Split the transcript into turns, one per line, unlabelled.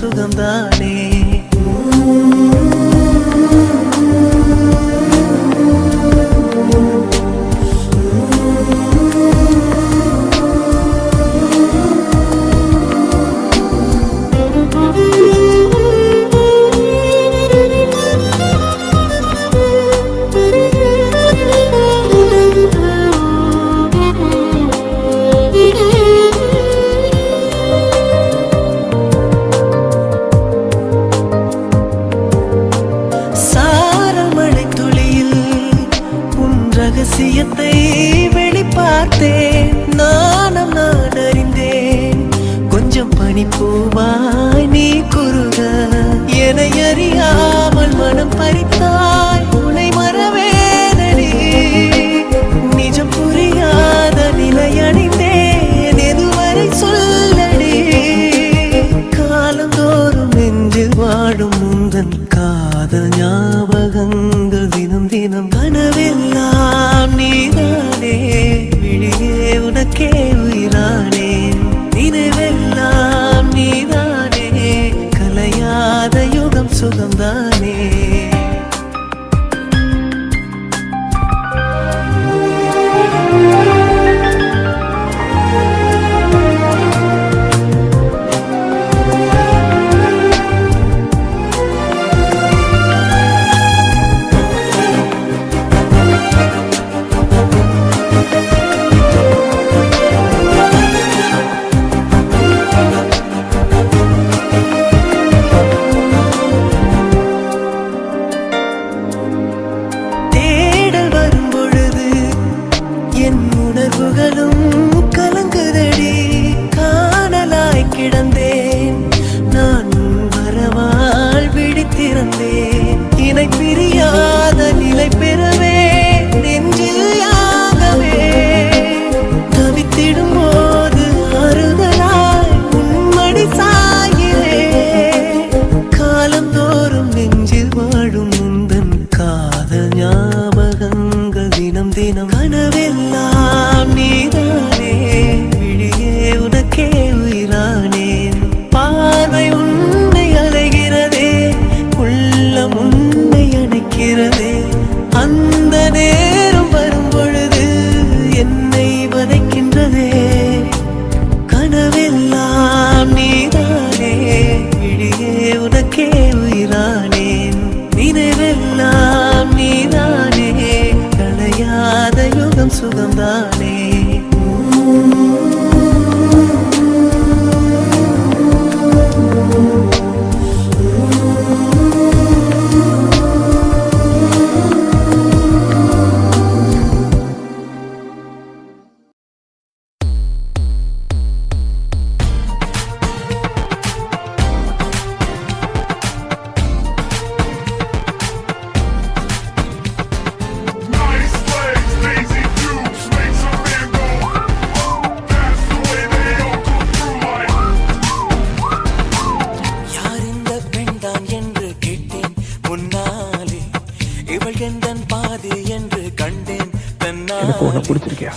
சுகம்தானே. ரகசியத்தை வெளிப்பார்த்தேன், நானும் நான் அறிந்தேன். கொஞ்சம் பனிப்பூவாய் நீ குறுக, என்னை அறியாமல் மனம் பறித்தாய். உன்னை மறவேனடி, நிஜம் புரியாத நிலை அடைந்தேன். எதுவரை சொல்லடி, காலந்தோறும் நெஞ்சில் வாடும் முந்தன் காதல் ஞாபகங்கள் தினம் தினம் கனவெல்லாம் நீதானே. விழியே உனக்கே உயிரானேன், நினைவெல்லாம் நீதானே. கலையாத யுகம் சுகம்தானே. உணர்வுகளும் கலங்குதடி, காணலாய் கிடந்தேன் நான். வரவால் விழித்திருந்தேன், இணை பிரியாத நிலை பெறவே நெஞ்சில் யாகவே. தவித்திடும் போது ஆறுதலாய் உன்மடி சாயிலே. காலந்தோறும் நெஞ்சில் வாழும் முந்தன் காதல் ஞாபகங்கள் தினம் தினம் கனவெல்லாம் நீதானே. விழியே உனக்கே உயிரானேன், பார்வை உன்னை அலைகிறதே, உள்ளம் உன்னை அணைக்கிறதே. அந்த நேரம் வரும் பொழுது என்னை வதைக்கின்றதே. கனவெல்லாம் நீதானே, விழியே உனக்கே உயிரானேன், நினைவெல்லாம் நீதானே. கலையாத யுகம் சுகம்தானே.
எனக்கு உன்னை பிடிச்சிருக்கியா?